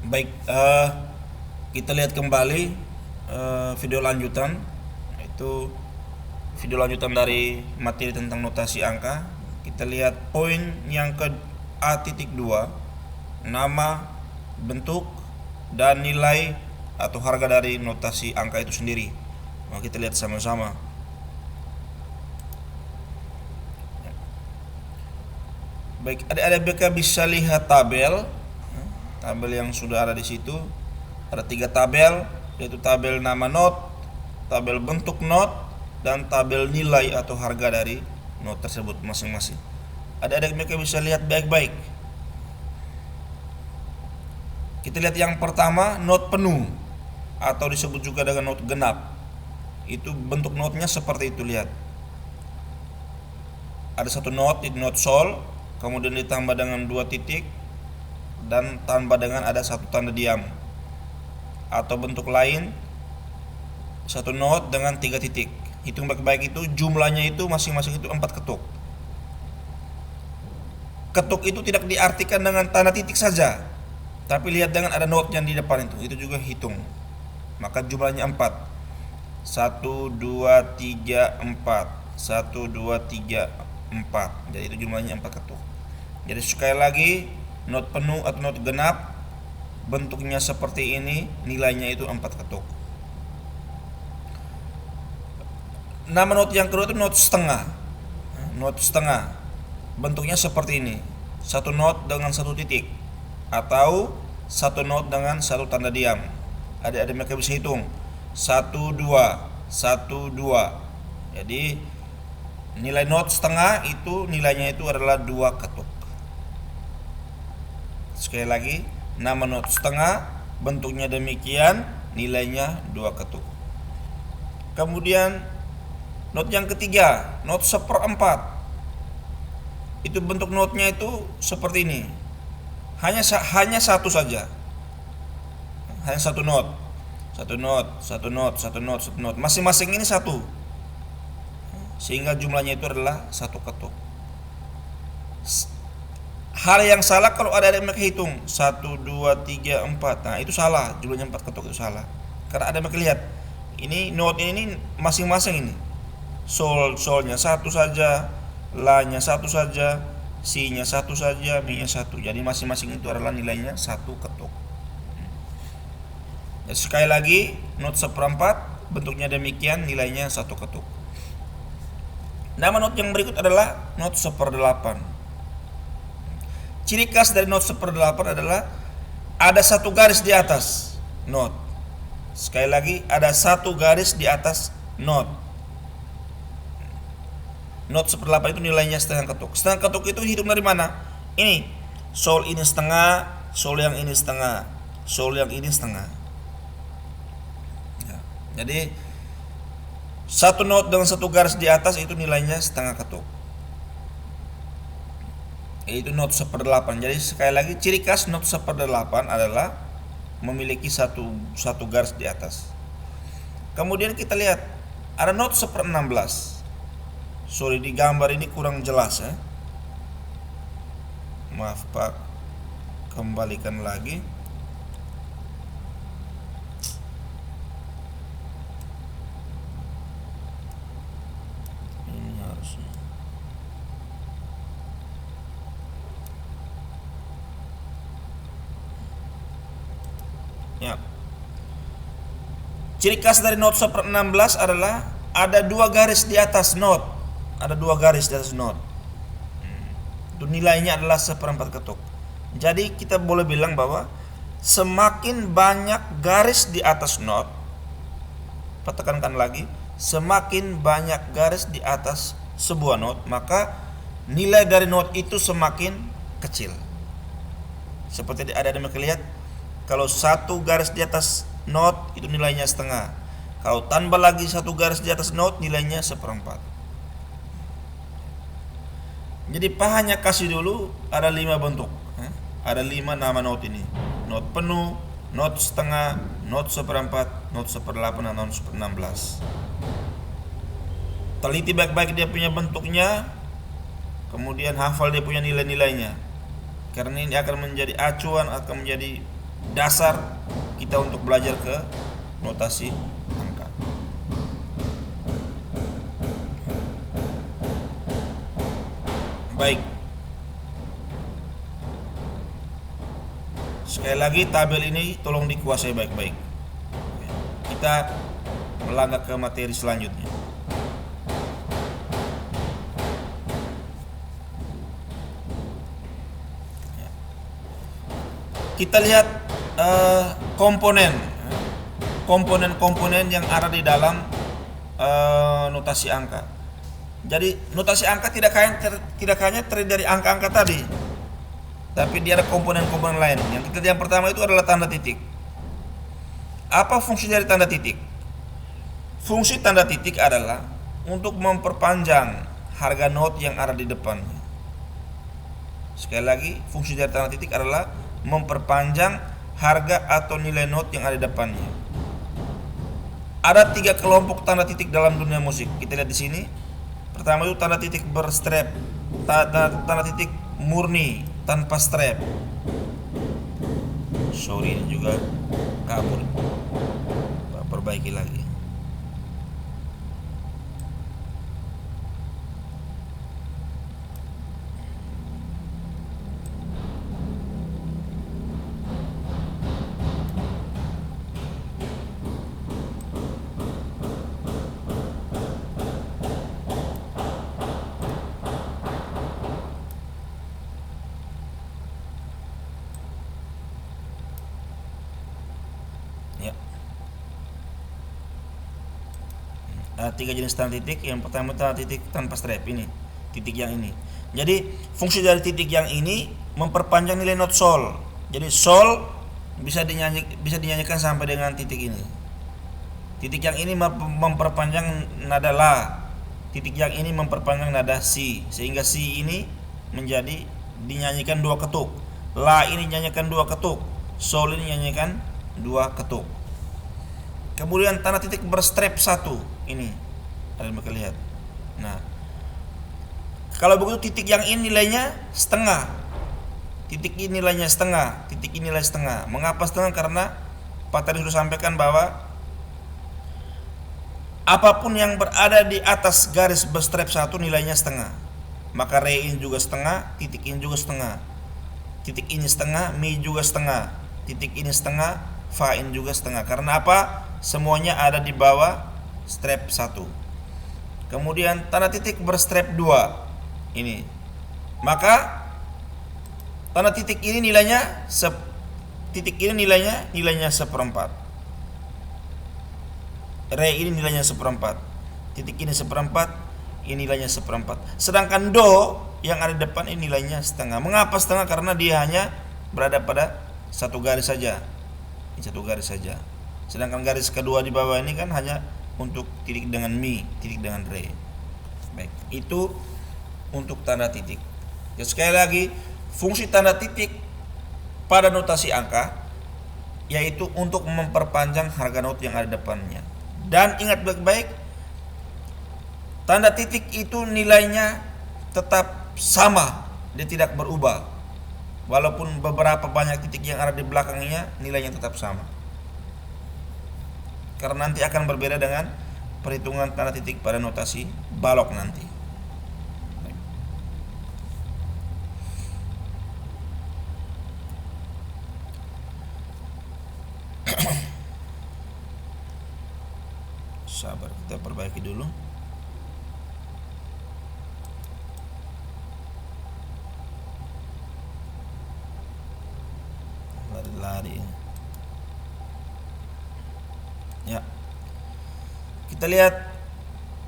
Baik, kita lihat kembali video lanjutan. Itu video lanjutan dari materi tentang notasi angka. Kita lihat poin yang ke A.2, nama, bentuk, dan nilai atau harga dari notasi angka itu sendiri. Nah, kita lihat sama-sama. Baik, adik-adik bisa lihat tabel yang sudah ada di situ. Ada 3 tabel, yaitu tabel nama not, tabel bentuk not, dan tabel nilai atau harga dari not tersebut masing-masing. Adik-adik mereka bisa lihat baik-baik. Kita lihat yang pertama, not penuh atau disebut juga dengan not genap. Itu bentuk notnya seperti itu, lihat. Ada satu not, itu not sol, kemudian ditambah dengan 2 titik dan tambah dengan ada satu tanda diam. Atau bentuk lain, satu not dengan 3 titik. Hitung baik-baik, itu jumlahnya itu masing-masing itu 4 ketuk. Ketuk itu tidak diartikan dengan tanda titik saja, tapi lihat dengan ada not yang di depan itu juga hitung. Maka jumlahnya 4. 1, 2, 3, 4. 1, 2, 3, 4. Jadi itu jumlahnya 4 ketuk. Jadi sekali lagi, not penuh atau not genap bentuknya seperti ini, nilainya itu 4 ketuk. Nama not yang kedua itu not setengah. Not setengah bentuknya seperti ini, satu not dengan 1 titik atau satu not dengan 1 tanda diam. Adik-adik mereka bisa hitung 1, 2, 1, 2. Jadi nilai not setengah itu nilainya itu adalah 2 ketuk. Sekali lagi, nama not setengah bentuknya demikian, nilainya 2 ketuk. Kemudian not yang ketiga, not 1/4. Itu bentuk notnya itu seperti ini. Hanya satu saja. Hanya satu not. Satu not, satu not, satu not, satu not. Masing-masing ini satu. Sehingga jumlahnya itu adalah 1 ketuk. Hal yang salah kalau ada yang mereka hitung 1, 2, 3, 4. Nah, itu salah, jumlahnya 4 ketuk itu salah. Karena ada mereka lihat, ini not ini masing-masing ini. Solnya satu saja, la-nya satu saja, si-nya satu saja, mi-nya satu. Jadi masing-masing itu adalah nilainya 1 ketuk. Jadi sekali lagi, not 1/4 bentuknya demikian, nilainya 1 ketuk. Nama not yang berikut adalah not 1/8. Ciri khas dari not 1/8 adalah ada 1 garis di atas not. Sekali lagi, ada 1 garis di atas not. Not 1/8 itu nilainya setengah ketuk. Setengah ketuk itu hitung dari mana? Ini, sol ini setengah, sol yang ini setengah, sol yang ini setengah. Ya, jadi 1 not dengan 1 garis di atas itu nilainya setengah ketuk. Itu not 1/8. Jadi sekali lagi, ciri khas not 1/8 adalah memiliki satu garis di atas. Kemudian kita lihat ada not 1/16. Sorry, di gambar ini kurang jelas ya. Maaf Pak, kembalikan lagi. Ini harusnya. Ya. Ciri khas dari not 1/16 adalah ada 2 garis di atas not. Ada 2 garis di atas not. Itu nilainya adalah 1/4 ketuk. Jadi kita boleh bilang bahwa semakin banyak garis di atas not, tekankan lagi, semakin banyak garis di atas sebuah not, maka nilai dari not itu semakin kecil. Seperti ada mereka lihat, kalau 1 garis di atas not itu nilainya setengah. Kalau tambah lagi 1 garis di atas not, nilainya 1/4. Jadi hanya kasih dulu ada 5 bentuk. Ada 5 nama not ini. Not penuh, not setengah, not 1/4, not 1/8, dan not 1/16. Teliti baik-baik dia punya bentuknya, kemudian hafal dia punya nilai-nilainya. Karena ini akan menjadi acuan, akan menjadi dasar kita untuk belajar ke notasi angka. Baik. Sekali lagi tabel ini tolong dikuasai baik-baik. Kita melangkah ke materi selanjutnya. Kita lihat komponen-komponen yang ada di dalam notasi angka. Jadi notasi angka tidak hanya terdiri dari angka-angka tadi, tapi dia ada komponen-komponen lain. Yang pertama itu adalah tanda titik. Apa fungsi dari tanda titik? Fungsi tanda titik adalah untuk memperpanjang harga not yang ada di depannya. Sekali lagi, fungsi dari tanda titik adalah memperpanjang harga atau nilai not yang ada di depannya. Ada 3 kelompok tanda titik dalam dunia musik. Kita lihat di sini. Pertama itu tanda titik berstrap, tanda titik murni tanpa strap. Sorry, ini juga kabur. Perbaiki lagi. Ada 3 jenis tanda titik. Yang pertama tanda titik tanpa strap, ini titik yang ini. Jadi fungsi dari titik yang ini memperpanjang nilai not sol. Jadi sol bisa dinyanyikan sampai dengan titik ini. Titik yang ini memperpanjang nada la. Titik yang ini memperpanjang nada si, sehingga si ini menjadi dinyanyikan 2 ketuk. La ini dinyanyikan 2 ketuk. Sol ini dinyanyikan 2 ketuk. Kemudian tanda titik berstrap 1 ini, ada mereka lihat. Nah, kalau begitu titik yang ini nilainya setengah, titik ini nilainya setengah, titik ini nilai setengah. Mengapa setengah? Karena Pak tadi sudah sampaikan bahwa apapun yang berada di atas garis berstrap 1 nilainya setengah. Maka re ini juga setengah, titik ini juga setengah, titik ini setengah, mi juga setengah, titik ini setengah, fa ini juga setengah. Karena apa? Semuanya ada di bawah strap 1. Kemudian tanda titik berstrap 2 ini. Maka tanda titik ini nilainya nilainya seperempat. Re ini nilainya seperempat. Titik ini seperempat, ini nilainya seperempat. Sedangkan do yang ada di depan ini nilainya setengah. Mengapa setengah? Karena dia hanya berada pada satu garis saja. Ini satu garis saja. Sedangkan garis kedua di bawah ini kan hanya untuk titik dengan mi, titik dengan re. Baik, itu untuk tanda titik. Ya, sekali lagi, fungsi tanda titik pada notasi angka yaitu untuk memperpanjang harga not yang ada depannya. Dan ingat baik-baik, tanda titik itu nilainya tetap sama, dia tidak berubah. Walaupun beberapa banyak titik yang ada di belakangnya, nilainya tetap sama. Karena nanti akan berbeda dengan perhitungan tanda titik pada notasi balok nanti. Sabar, kita perbaiki dulu. Lari-lari. Ya. Kita lihat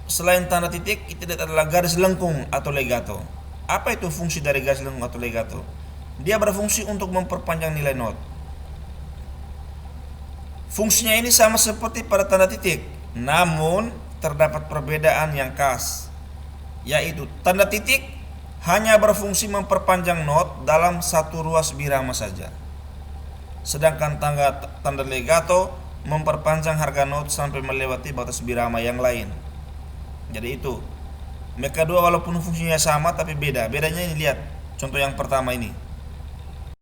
selain tanda titik, kita lihat adalah garis lengkung atau legato. Apa itu fungsi dari garis lengkung atau legato? Dia berfungsi untuk memperpanjang nilai not. Fungsinya ini sama seperti pada tanda titik, namun terdapat perbedaan yang khas, yaitu tanda titik hanya berfungsi memperpanjang not dalam satu ruas birama saja. Sedangkan tanda legato memperpanjang harga not sampai melewati batas birama yang lain. Jadi itu mereka dua walaupun fungsinya sama tapi beda. Bedanya ini lihat contoh yang pertama ini.